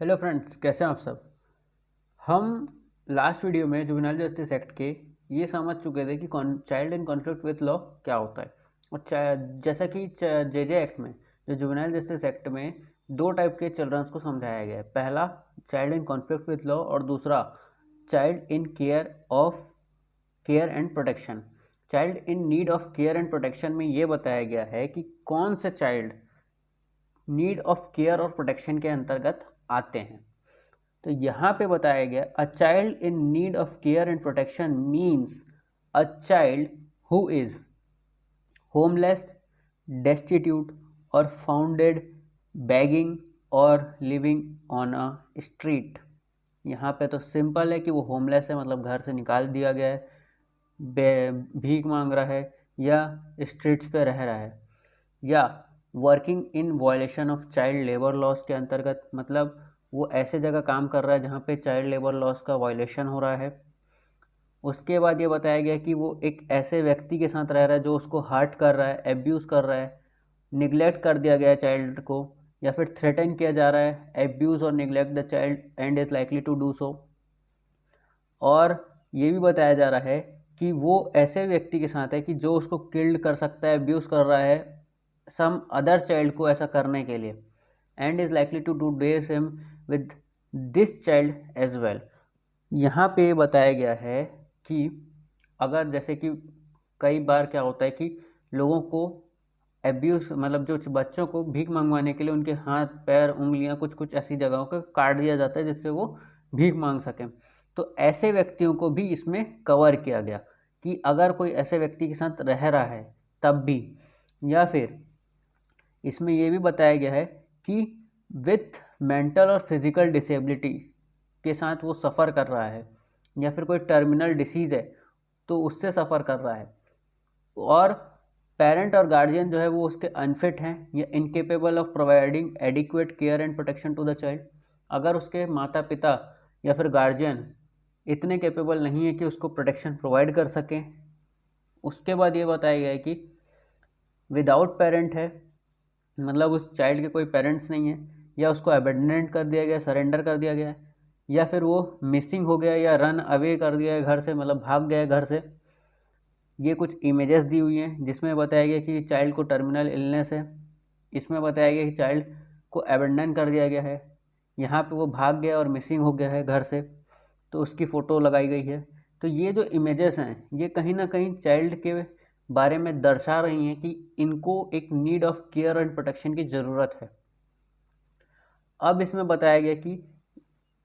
Hello friends, कैसे हैं आप सब। हम लास्ट वीडियो में जुवेनाइल जस्टिस एक्ट के ये समझ चुके थे कि child in conflict with law क्या होता है। और जैसा कि जेजे एक्ट में, जो जुवेनाइल जस्टिस एक्ट में दो टाइप के चिल्ड्रंस को समझाया गया है। पहला child in conflict with law और दूसरा child in care and protection. Child in need of care and protection में ये बताया गया है कि कौन से चाइल्ड नीड ऑफ केयर और प्रोटेक्शन के अंतर्गत आते हैं। तो यहाँ पे बताया गया a child in need of care and protection means a child who is homeless, destitute और फाउंडेड begging और लिविंग ऑन अ स्ट्रीट। यहाँ पे तो सिंपल है कि वो होमलेस है, मतलब घर से निकाल दिया गया है, भीख मांग रहा है या स्ट्रीट्स पे रह रहा है, या working in violation of child labour laws के अंतर्गत, मतलब वो ऐसे जगह काम कर रहा है जहाँ पे चाइल्ड लेबर लॉज का वायलेशन हो रहा है। उसके बाद ये बताया गया कि वो एक ऐसे व्यक्ति के साथ रह रहा है जो उसको हर्ट कर रहा है, एब्यूज़ कर रहा है, निगलेक्ट कर दिया गया है चाइल्ड को, या फिर थ्रेटन किया जा रहा है, एब्यूज़ और neglect the child and is likely to do so. और ये भी बताया जा रहा है कि वो ऐसे व्यक्ति के साथ है कि जो उसको किल्ड कर सकता है, एब्यूज़ कर रहा है सम अदर चाइल्ड को ऐसा करने के लिए, and is likely to do days him with this child as well. यहाँ पे बताया गया है कि अगर जैसे कि कई बार क्या होता है कि लोगों को एब्यूज़, मतलब जो बच्चों को भीख मंगवाने के लिए उनके हाथ पैर उंगलियां कुछ कुछ ऐसी जगहों को काट दिया जाता है जिससे वो भीख मांग सकें। तो ऐसे व्यक्तियों को भी इसमें कवर किया गया कि अगर कोई ऐसे व्यक्ति के साथ रह रहा है तब भी, या फिर इसमें ये भी बताया गया है कि विथ मेंटल और फिजिकल डिसेबिलिटी के साथ वो सफ़र कर रहा है, या फिर कोई टर्मिनल डिसीज़ है तो उससे सफ़र कर रहा है, और पेरेंट और गार्जियन जो है वो उसके अनफिट हैं या incapable of providing adequate care and protection to the child. अगर उसके माता पिता या फिर गार्जियन इतने कैपेबल नहीं है कि उसको प्रोटेक्शन प्रोवाइड कर सकें। उसके बाद ये बताया गया है कि विदाउट पेरेंट है, मतलब उस चाइल्ड के कोई पेरेंट्स नहीं है, या उसको अबेंडन कर दिया गया, सरेंडर कर दिया गया है, या फिर वो मिसिंग हो गया या रन अवे कर दिया है घर से, मतलब भाग गया है घर से। ये कुछ इमेजेस दी हुई हैं जिसमें बताया गया कि चाइल्ड को टर्मिनल इलनेस है, इसमें बताया गया कि चाइल्ड को अबेंडन कर दिया गया है, यहाँ पे वो भाग गया और मिसिंग हो गया है घर से, तो उसकी फ़ोटो लगाई गई है। तो ये जो इमेजेस हैं ये कहीं ना कहीं चाइल्ड के बारे में दर्शा रही हैं कि इनको एक need of care and protection की ज़रूरत है। अब इसमें बताया गया कि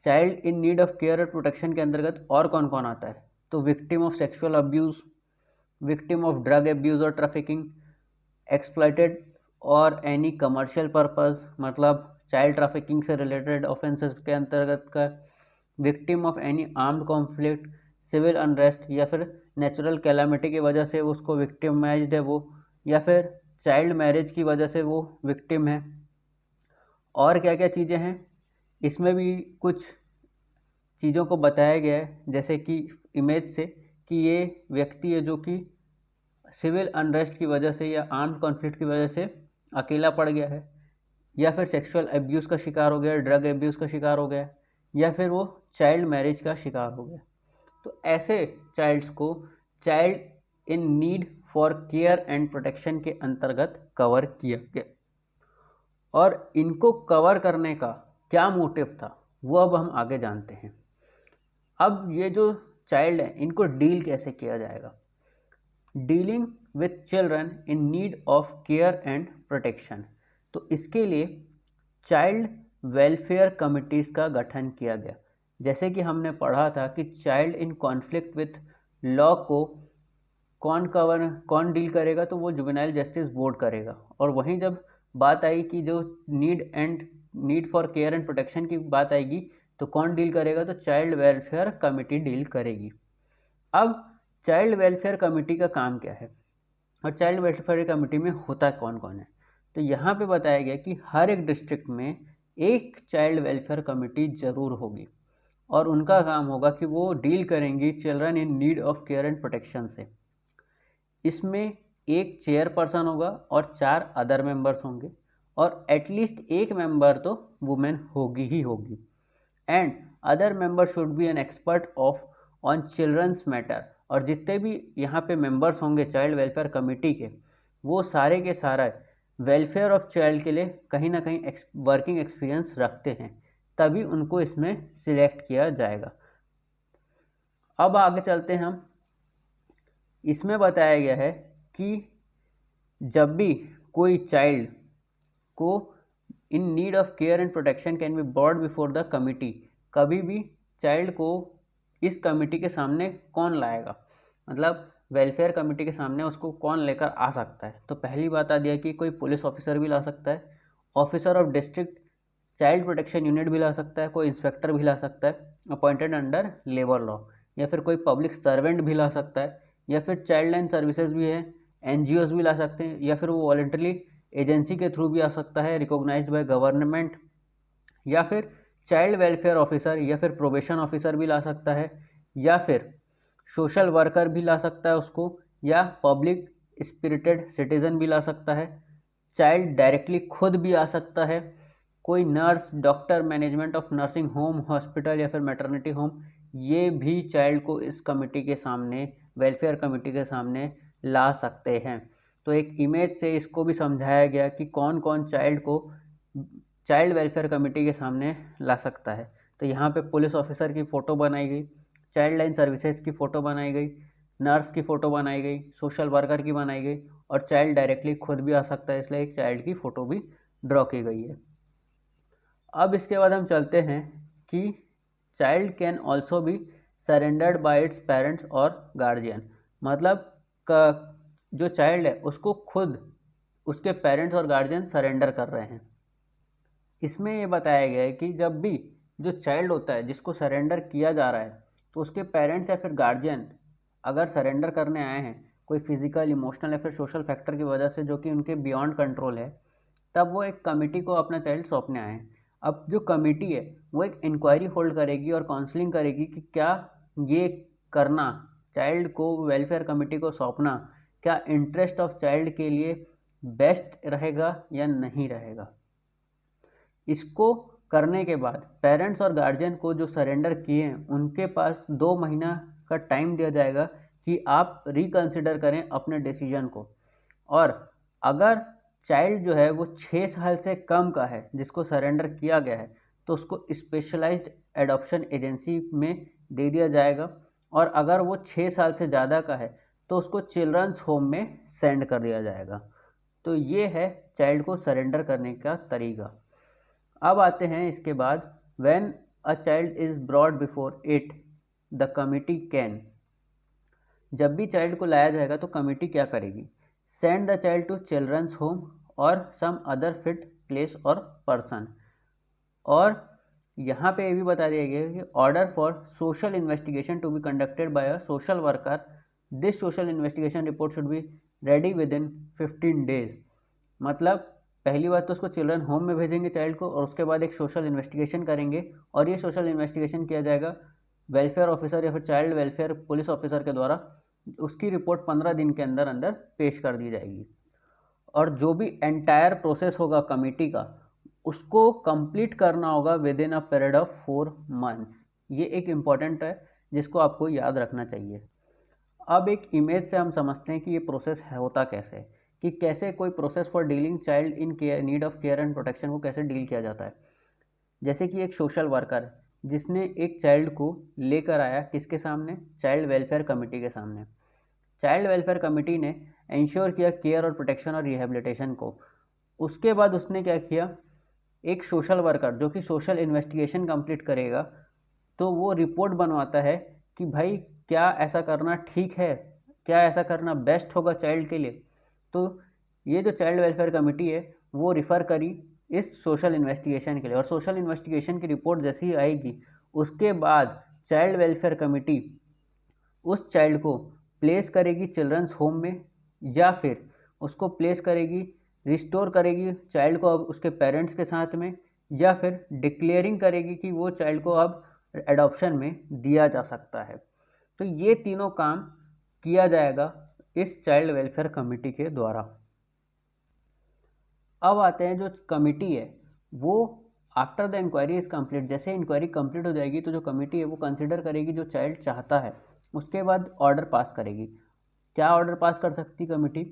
child in need of care and protection के अंतर्गत और कौन कौन आता है। तो victim of sexual abuse, victim of drug abuse और ट्रैफिकिंग, एक्सप्लॉइटेड और एनी कमर्शियल पर्पस, मतलब चाइल्ड ट्रैफिकिंग से रिलेटेड ऑफेंसेस के अंतर्गत का, victim of any armed conflict, civil unrest, या फिर नेचुरल कैलामिटी की वजह से उसको विक्टिमाइज्ड है वो, या फिर चाइल्ड मैरिज की वजह से वो विक्टिम है। और क्या क्या चीज़ें हैं इसमें भी कुछ चीज़ों को बताया गया है, जैसे कि इमेज से कि ये व्यक्ति है जो कि सिविल अनरेस्ट की वजह से या आर्म्ड कॉन्फ्लिक्ट की वजह से अकेला पड़ गया है, या फिर सेक्सुअल एब्यूज़ का शिकार हो गया, ड्रग एब्यूज़ का शिकार हो गया, या फिर वो चाइल्ड मैरिज का शिकार हो गया। तो ऐसे चाइल्ड्स को child in need for care and protection के अंतर्गत कवर किया गया। और इनको कवर करने का क्या मोटिव था वो अब हम आगे जानते हैं। अब ये जो चाइल्ड है इनको डील कैसे किया जाएगा। Dealing with children in need of care and protection, तो इसके लिए चाइल्ड वेलफेयर कमिटीज़ का गठन किया गया। जैसे कि हमने पढ़ा था कि child in conflict with law को कौन डील करेगा, तो वो जुवेनाइल जस्टिस बोर्ड करेगा। और वहीं जब बात आई कि जो need for care and protection की बात आएगी तो कौन डील करेगा, तो चाइल्ड वेलफेयर कमेटी डील करेगी। अब चाइल्ड वेलफेयर कमेटी का काम क्या है और चाइल्ड वेलफेयर कमेटी में होता कौन कौन है। तो यहाँ पे बताया गया कि हर एक डिस्ट्रिक्ट में एक चाइल्ड वेलफेयर कमेटी ज़रूर होगी, और उनका काम होगा कि वो डील करेंगी children in need of care and protection से। इसमें एक चेयरपर्सन होगा और 4 अदर मेंबर्स होंगे, और एटलीस्ट एक मेंबर तो वुमेन होगी ही होगी। And other member should be an expert of on children's matter. और जितने भी यहाँ पे मेंबर्स होंगे चाइल्ड वेलफेयर कमेटी के, वो सारे के सारा वेलफेयर ऑफ चाइल्ड के लिए कहीं ना कहीं वर्किंग एक्सपीरियंस रखते हैं, तभी उनको इसमें सिलेक्ट किया जाएगा। अब आगे चलते हैं हम। इसमें बताया गया है कि जब भी कोई चाइल्ड को इन need of care and protection can be brought before the committee, कभी भी चाइल्ड को इस कमिटी के सामने कौन लाएगा, मतलब वेलफेयर कमेटी के सामने उसको कौन लेकर आ सकता है। तो पहली बात आ दिया कि कोई पुलिस ऑफिसर भी ला सकता है, officer of district child protection unit भी ला सकता है, कोई इंस्पेक्टर भी ला सकता है अपॉइंटेड अंडर लेबर लॉ, या फिर कोई पब्लिक सर्वेंट भी ला सकता है, या फिर चाइल्ड लाइन सर्विसेज भी है, एनजीओज भी ला सकते हैं, या फिर वो वॉलंटरी एजेंसी के थ्रू भी आ सकता है रिकॉग्नाइज्ड बाय गवर्नमेंट, या फिर चाइल्ड वेलफेयर ऑफिसर या फिर प्रोबेशन ऑफिसर भी ला सकता है, या फिर सोशल वर्कर भी ला सकता है उसको, या पब्लिक स्पिरिटेड सिटीजन भी ला सकता है, चाइल्ड डायरेक्टली खुद भी आ सकता है, कोई nurse, doctor, management of nursing home, hospital या फिर मैटरनिटी होम, ये भी चाइल्ड को इस कमेटी के सामने, वेलफेयर कमेटी के सामने ला सकते हैं। तो एक इमेज से इसको भी समझाया गया कि कौन कौन चाइल्ड को चाइल्ड वेलफेयर कमेटी के सामने ला सकता है। तो यहाँ पे पुलिस ऑफिसर की फ़ोटो बनाई गई, चाइल्ड लाइन सर्विसेज की फ़ोटो बनाई गई, नर्स की फ़ोटो बनाई गई, सोशल वर्कर की बनाई गई, और चाइल्ड डायरेक्टली खुद भी आ सकता है, इसलिए एक चाइल्ड की फ़ोटो भी ड्रॉ की गई है। अब इसके बाद हम चलते हैं कि child can also be surrendered bye its parents और गार्जियन, मतलब जो चाइल्ड है उसको खुद उसके पेरेंट्स और गार्जियन सरेंडर कर रहे हैं। इसमें ये बताया गया है कि जब भी जो चाइल्ड होता है जिसको सरेंडर किया जा रहा है, तो उसके पेरेंट्स या फिर गार्जियन अगर सरेंडर करने आए हैं कोई फिजिकल, इमोशनल या फिर सोशल फैक्टर की वजह से जो कि उनके बियॉन्ड कंट्रोल है, तब वो एक कमेटी को अपना चाइल्ड सौंपने आए हैं। अब जो कमेटी है वो एक इंक्वायरी होल्ड करेगी और काउंसलिंग करेगी कि क्या ये करना, चाइल्ड को वेलफेयर कमेटी को सौंपना, क्या इंटरेस्ट ऑफ चाइल्ड के लिए बेस्ट रहेगा या नहीं रहेगा। इसको करने के बाद पेरेंट्स और गार्जियन को जो सरेंडर किए हैं उनके पास 2 महीना का टाइम दिया जाएगा कि आप रिकंसिडर करें अपने डिसीजन को। और अगर चाइल्ड जो है वो 6 साल से कम का है जिसको सरेंडर किया गया है, तो उसको स्पेशलाइज्ड एडॉप्शन एजेंसी में दे दिया जाएगा, और अगर वो 6 साल से ज़्यादा का है तो उसको चिल्ड्रंस होम में सेंड कर दिया जाएगा। तो ये है चाइल्ड को सरेंडर करने का तरीका। अब आते हैं इसके बाद, when a child is brought before it the committee can, जब भी चाइल्ड को लाया जाएगा तो कमेटी क्या करेगी, send the child to children's home और सम अदर फिट प्लेस और पर्सन। और यहाँ पे ये भी बता दिया गया है कि order for social investigation to be conducted by a social worker, this social investigation report should be ready within 15 days. मतलब पहली बात तो उसको चिल्ड्रन होम में भेजेंगे चाइल्ड को, और उसके बाद एक सोशल इन्वेस्टिगेशन करेंगे, और ये सोशल इन्वेस्टिगेशन किया जाएगा वेलफेयर ऑफिसर या फिर चाइल्ड वेलफेयर पुलिस ऑफिसर के द्वारा। उसकी रिपोर्ट 15 दिन के अंदर अंदर पेश कर दी जाएगी, और जो भी एंटायर प्रोसेस होगा कमेटी का उसको कंप्लीट करना होगा with in a period of 4 months. ये एक इम्पॉर्टेंट है जिसको आपको याद रखना चाहिए। अब एक इमेज से हम समझते हैं कि ये प्रोसेस होता कैसे है, कि कैसे कोई process for dealing child in care need of care and protection को कैसे डील किया जाता है। जैसे कि एक सोशल वर्कर जिसने एक चाइल्ड को लेकर आया किसके सामने, चाइल्ड वेलफेयर कमेटी के सामने। चाइल्ड वेलफेयर कमेटी ने इंश्योर किया केयर और प्रोटेक्शन और रिहेबिलिटेशन को। उसके बाद उसने क्या किया, एक सोशल वर्कर जो कि सोशल इन्वेस्टिगेशन कंप्लीट करेगा, तो वो रिपोर्ट बनवाता है कि भाई क्या ऐसा करना ठीक है, क्या ऐसा करना बेस्ट होगा चाइल्ड के लिए। तो ये जो चाइल्ड वेलफेयर कमेटी है वो रिफ़र करी इस सोशल इन्वेस्टिगेशन के लिए, और सोशल इन्वेस्टिगेशन की रिपोर्ट जैसे ही आएगी उसके बाद चाइल्ड वेलफेयर कमेटी उस चाइल्ड को प्लेस करेगी चिल्ड्रंस होम में, या फिर उसको प्लेस करेगी, रिस्टोर करेगी चाइल्ड को अब उसके पेरेंट्स के साथ में, या फिर डिक्लेयरिंग करेगी कि वो चाइल्ड को अब एडॉप्शन में दिया जा सकता है। तो ये तीनों काम किया जाएगा इस चाइल्ड वेलफेयर कमेटी के द्वारा। अब आते हैं जो कमेटी है वो after the inquiry is complete, जैसे इंक्वायरी कंप्लीट हो जाएगी तो जो कमेटी है वो कंसिडर करेगी जो चाइल्ड चाहता है, उसके बाद ऑर्डर पास करेगी। क्या ऑर्डर पास कर सकती कमेटी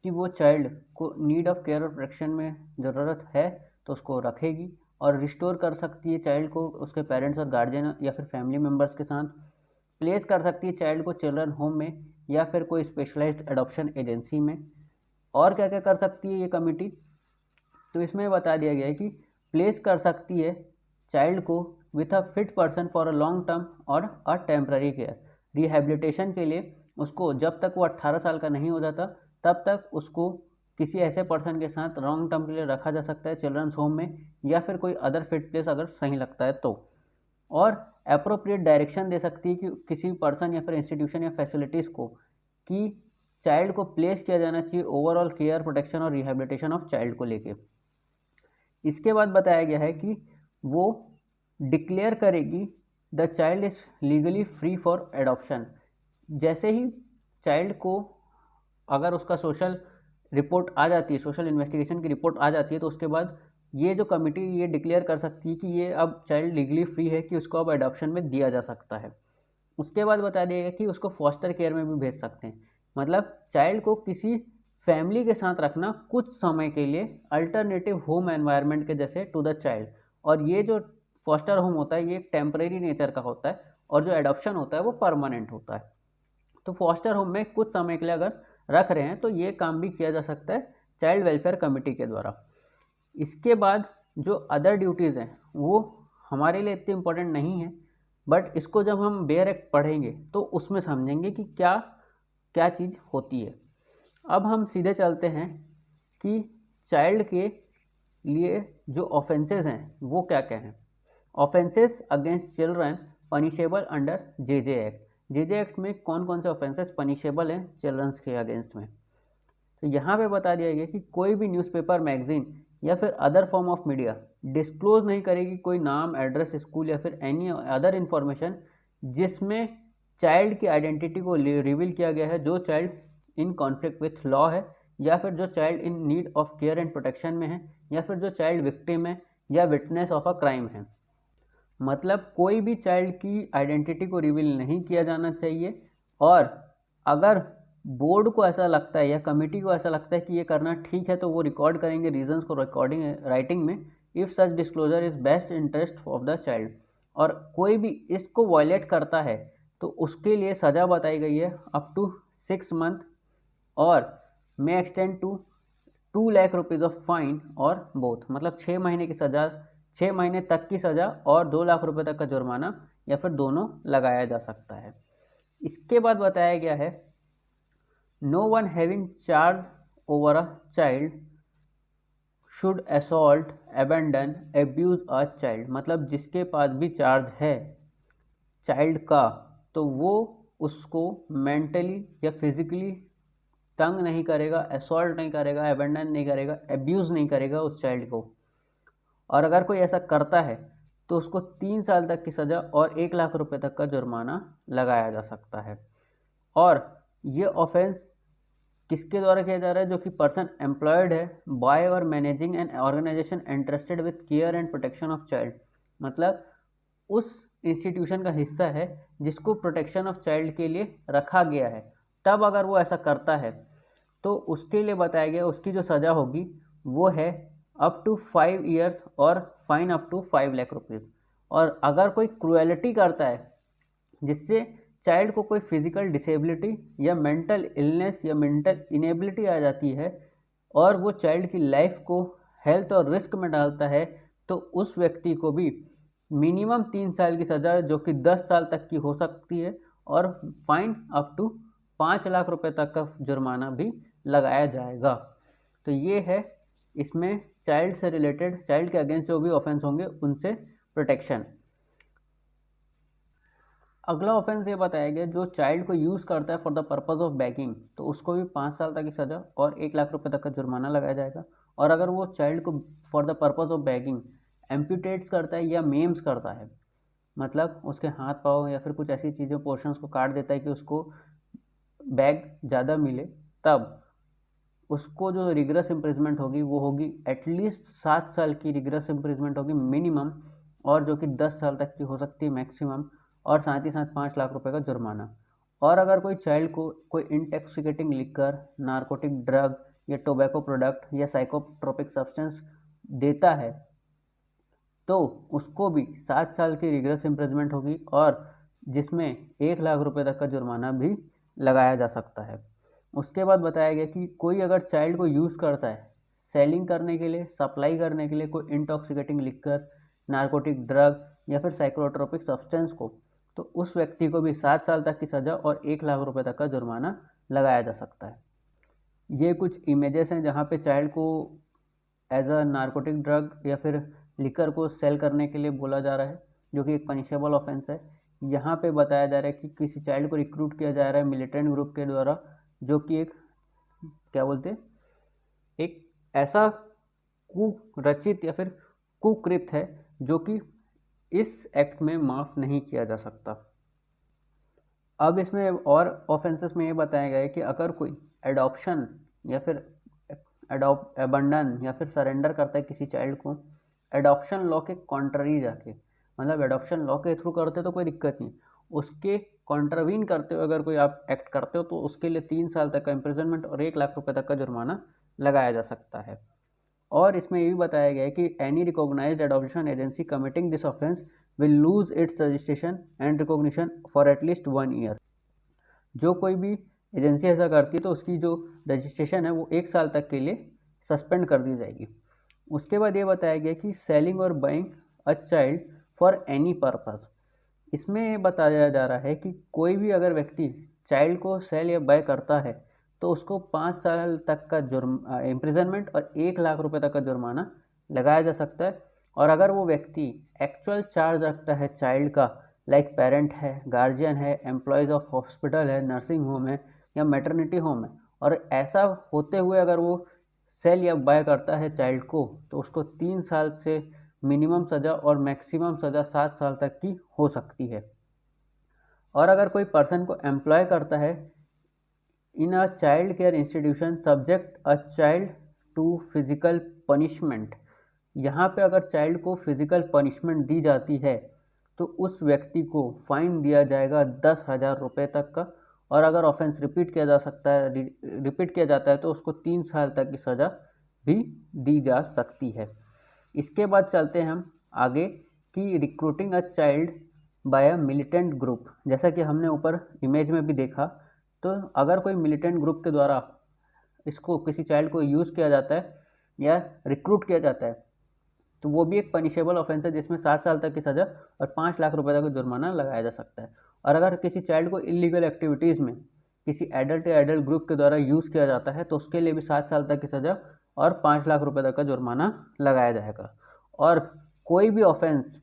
कि वो चाइल्ड को नीड ऑफ केयर और प्रोटेक्शन में ज़रूरत है तो उसको रखेगी, और रिस्टोर कर सकती है चाइल्ड को उसके पेरेंट्स और गार्जियन या फिर फैमिली मेम्बर्स के साथ, प्लेस कर सकती है चाइल्ड को चिल्ड्रन होम में या फिर कोई स्पेशलाइज्ड एडॉप्शन एजेंसी में। और क्या क्या कर सकती है ये कमेटी, तो इसमें बता दिया गया है कि प्लेस कर सकती है चाइल्ड को with a fit person for a long term और अ टेम्पररी केयर, रिहेबिलिटेशन के लिए उसको जब तक वो 18 साल का नहीं हो जाता तब तक उसको किसी ऐसे पर्सन के साथ लॉन्ग टर्म के लिए रखा जा सकता है चिल्ड्रंस होम में या फिर कोई अदर फिट प्लेस अगर सही लगता है तो। और अप्रोप्रिएट डायरेक्शन दे सकती है कि किसी पर्सन या फिर इंस्टीट्यूशन या फैसिलिटीज़ को कि चाइल्ड को प्लेस किया जाना चाहिए ओवरऑल केयर प्रोटेक्शन और रिहेबिलिटेशन ऑफ चाइल्ड को लेके। इसके बाद बताया गया है कि वो डिक्लेयर करेगी the child is legally free for adoption. जैसे ही चाइल्ड को अगर उसका सोशल रिपोर्ट आ जाती है, सोशल इन्वेस्टिगेशन की रिपोर्ट आ जाती है, तो उसके बाद ये जो कमेटी ये डिक्लेयर कर सकती है कि ये अब चाइल्ड लीगली फ्री है कि उसको अब अडॉप्शन में दिया जा सकता है। उसके बाद बता दिया गया कि उसको फॉस्टर केयर में भी भेज सकते हैं, मतलब चाइल्ड को किसी फैमिली के साथ रखना कुछ समय के लिए अल्टरनेटिव होम एनवायरनमेंट के जैसे टू द चाइल्ड। और ये जो फॉस्टर होम होता है ये एक टेम्परेरी नेचर का होता है और जो एडॉप्शन होता है वो परमानेंट होता है। तो फॉस्टर होम में कुछ समय के लिए अगर रख रहे हैं तो ये काम भी किया जा सकता है चाइल्ड वेलफेयर कमेटी के द्वारा। इसके बाद जो अदर ड्यूटीज़ हैं वो हमारे लिए इतनी इम्पोर्टेंट नहीं है, बट इसको जब हम बेयर एक्ट पढ़ेंगे तो उसमें समझेंगे कि क्या क्या चीज़ होती है। अब हम सीधे चलते हैं कि चाइल्ड के लिए जो ऑफेंसेस हैं वो क्या क्या हैं। Offences against children punishable under JJ act. JJ act में कौन कौन से ऑफेंसेस पनिशेबल हैं चिल्ड्रंस के अगेंस्ट में, तो यहाँ पे बता दिया गया कि कोई भी न्यूज़पेपर, मैगजीन या फिर other form of media disclose नहीं करेगी कोई नाम, एड्रेस, स्कूल या फिर एनी अदर इन्फॉर्मेशन जिसमें चाइल्ड की आइडेंटिटी को रिवील किया गया है, जो child in conflict with law है या फिर जो child in need of care and protection में है या फिर जो चाइल्ड विक्टिम है या विटनेस ऑफ अ क्राइम है। मतलब कोई भी चाइल्ड की आइडेंटिटी को रिवील नहीं किया जाना चाहिए। और अगर बोर्ड को ऐसा लगता है या कमेटी को ऐसा लगता है कि ये करना ठीक है तो वो रिकॉर्ड करेंगे रीजंस को रिकॉर्डिंग राइटिंग में, if such disclosure is best interest of the child. और कोई भी इसको वायलेट करता है तो उसके लिए सज़ा बताई गई है अप टू 6 मंथ और may extend to 2 lakh rupees of fine और बोथ, मतलब 6 महीने की सज़ा, 6 महीने तक की सज़ा और 2 लाख रुपए तक का जुर्माना या फिर दोनों लगाया जा सकता है। इसके बाद बताया गया है no one having charge over a child should assault, abandon, abuse a child. मतलब जिसके पास भी चार्ज है चाइल्ड का तो वो उसको मेंटली या फिजिकली तंग नहीं करेगा, असॉल्ट नहीं करेगा, अबैंडन नहीं करेगा, एब्यूज़ नहीं करेगा उस चाइल्ड को। और अगर कोई ऐसा करता है तो उसको 3 साल तक की सज़ा और 1 लाख रुपए तक का जुर्माना लगाया जा सकता है। और ये ऑफेंस किसके द्वारा किया जा रहा है, जो कि पर्सन एम्प्लॉयड है बाय और managing an organisation interested with care and protection of child. मतलब उस इंस्टीट्यूशन का हिस्सा है जिसको प्रोटेक्शन ऑफ चाइल्ड के लिए रखा गया है, तब अगर वो ऐसा करता है तो उसके लिए बताया गया उसकी जो सज़ा होगी वो है अप टू 5 ईयर्स और fine up to 5 lakh rupees. और अगर कोई क्रुएलिटी करता है जिससे चाइल्ड को कोई फिजिकल डिसेबिलिटी या मेंटल इलनेस या मेंटल इनेबिलिटी आ जाती है और वो चाइल्ड की लाइफ को हेल्थ और रिस्क में डालता है, तो उस व्यक्ति को भी मिनिमम 3 साल की सज़ा जो कि 10 साल तक की हो सकती है और फाइन अप टू 5 लाख रुपए तक का जुर्माना भी लगाया जाएगा। तो ये है इसमें चाइल्ड से रिलेटेड, चाइल्ड के अगेंस्ट जो भी ऑफेंस होंगे उनसे प्रोटेक्शन। अगला ऑफेंस ये बताया गया जो चाइल्ड को यूज़ करता है for the purpose of bagging, तो उसको भी 5 साल तक की सज़ा और 1 लाख रुपए तक का जुर्माना लगाया जाएगा। और अगर वो चाइल्ड को for the purpose of begging amputates करता है या मेम्स करता है, मतलब उसके हाथ पाँव या फिर कुछ ऐसी चीज़ें पोर्शंस को काट देता है कि उसको बैग ज़्यादा मिले, तब उसको जो रिग्रेस इम्प्रिजमेंट होगी वो होगी एटलीस्ट 7 साल की रिग्रेस इम्प्रिजमेंट होगी मिनिमम, और जो कि 10 साल तक की हो सकती है मैक्सिमम, और साथ ही साथ 5 लाख रुपए का जुर्माना। और अगर कोई चाइल्ड को कोई इंटॉक्सिकेटिंग लिकर, नार्कोटिक ड्रग या टोबैको प्रोडक्ट या साइकोट्रोपिक सब्सटेंस देता है तो उसको भी 7 साल की रिग्रेस इम्प्रिजमेंट होगी, और जिसमें 1 लाख रुपए तक का जुर्माना भी लगाया जा सकता है। उसके बाद बताया गया कि कोई अगर चाइल्ड को यूज़ करता है सेलिंग करने के लिए, सप्लाई करने के लिए कोई इंटॉक्सिकेटिंग लिक्कर, नार्कोटिक ड्रग या फिर साइकोट्रोपिक सब्सटेंस को, तो उस व्यक्ति को भी 7 साल तक की सज़ा और 1 लाख रुपए तक का जुर्माना लगाया जा सकता है। ये कुछ इमेजेस हैं जहाँ पे चाइल्ड को एज अ नार्कोटिक ड्रग या फिर लिकर को सेल करने के लिए बोला जा रहा है, जो कि एक पनिशेबल ऑफेंस है। यहाँ पे बताया जा रहा है कि किसी चाइल्ड को रिक्रूट किया जा रहा है मिलिटेंट ग्रुप के द्वारा, जो कि एक क्या बोलते हैं, एक ऐसा कुरचित या फिर कुकृत है जो कि इस एक्ट में माफ़ नहीं किया जा सकता। अब इसमें और ऑफेंसेस में ये बताया गया है कि अगर कोई एडॉप्शन या फिर अबंडन या फिर सरेंडर करता है किसी चाइल्ड को एडॉप्शन लॉ के कॉन्ट्ररी जाके, मतलब एडॉप्शन लॉ के थ्रू करते तो कोई दिक्कत नहीं, उसके कॉन्ट्रवीन करते हुए अगर कोई आप एक्ट करते हो तो उसके लिए 3 साल तक का इम्प्रिजनमेंट और 1 लाख रुपए तक का जुर्माना लगाया जा सकता है। और इसमें ये भी बताया गया है कि any recognised adoption agency committing this offence will lose its registration and recognition for at least 1 year. जो कोई भी एजेंसी ऐसा करती है तो उसकी जो रजिस्ट्रेशन है वो 1 साल तक के लिए सस्पेंड कर दी जाएगी। उसके बाद ये बताया गया कि सेलिंग और buying a child for any purpose, इसमें ये बताया जा रहा है कि कोई भी अगर व्यक्ति चाइल्ड को सेल या बाय करता है तो उसको 5 साल तक का इम्प्रिजनमेंट और 1 लाख रुपए तक का जुर्माना लगाया जा सकता है। और अगर वो व्यक्ति एक्चुअल चार्ज रखता है चाइल्ड का, लाइक पेरेंट है, गार्जियन है, एम्प्लॉयज़ ऑफ हॉस्पिटल है, नर्सिंग होम है या मैटरनिटी होम है, और ऐसा होते हुए अगर वो सेल या बाय करता है चाइल्ड को, तो उसको 3 साल से मिनिमम सज़ा और मैक्सिमम सज़ा 7 साल तक की हो सकती है। और अगर कोई पर्सन को एम्प्लॉय करता है in a child care institution subject a child to physical punishment, यहाँ पे अगर चाइल्ड को फिजिकल पनिशमेंट दी जाती है तो उस व्यक्ति को फाइन दिया जाएगा 10,000 रुपये तक का, और अगर ऑफेंस रिपीट किया जाता है तो उसको 3 साल तक की सज़ा भी दी जा सकती है। इसके बाद चलते हैं हम आगे कि recruiting a child by a militant group, जैसा कि हमने ऊपर इमेज में भी देखा, तो अगर कोई मिलिटेंट ग्रुप के द्वारा इसको किसी चाइल्ड को यूज़ किया जाता है या रिक्रूट किया जाता है तो वो भी एक पनिशेबल ऑफेंस है जिसमें 7 साल तक की सज़ा और 5 लाख रुपए तक का जुर्माना लगाया जा सकता है। और अगर किसी चाइल्ड को इलीगल एक्टिविटीज़ में किसी एडल्ट या एडल्ट ग्रुप के द्वारा यूज़ किया जाता है तो उसके लिए भी 7 साल तक की सज़ा और 5 लाख रुपए तक का जुर्माना लगाया जाएगा। और कोई भी offence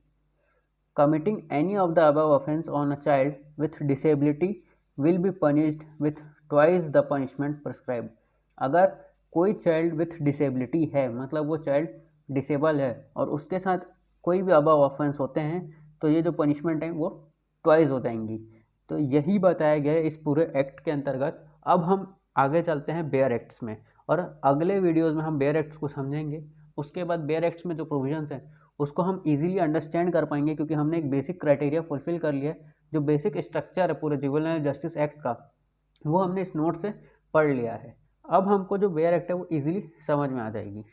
committing any of the above offence on a child with disability will be punished with twice the punishment prescribed. अगर कोई चाइल्ड विथ डिसेबिलिटी है, मतलब वो चाइल्ड डिसेबल है और उसके साथ कोई भी अबव ऑफेंस होते हैं, तो ये जो पनिशमेंट है वो ट्वाइस हो जाएंगी। तो यही बताया गया है इस पूरे एक्ट के अंतर्गत। अब हम आगे चलते हैं बेयर एक्ट्स में, और अगले वीडियोज़ में हम बेयर एक्ट्स को समझेंगे। उसके बाद बेयर एक्ट्स में जो प्रोविजंस हैं उसको हम इजीली अंडरस्टैंड कर पाएंगे, क्योंकि हमने एक बेसिक क्राइटेरिया फुलफिल कर लिया है। जो बेसिक स्ट्रक्चर है पूरे जुवेनाइल जस्टिस एक्ट का वो हमने इस नोट से पढ़ लिया है। अब हमको जो बेयर एक्ट है वो इजीली समझ में आ जाएगी।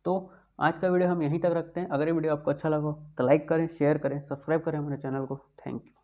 तो आज का वीडियो हम यहीं तक रखते हैं। अगर ये वीडियो आपको अच्छा लगा हो तो लाइक करें, शेयर करें, सब्सक्राइब करें हमारे चैनल को। Thank you.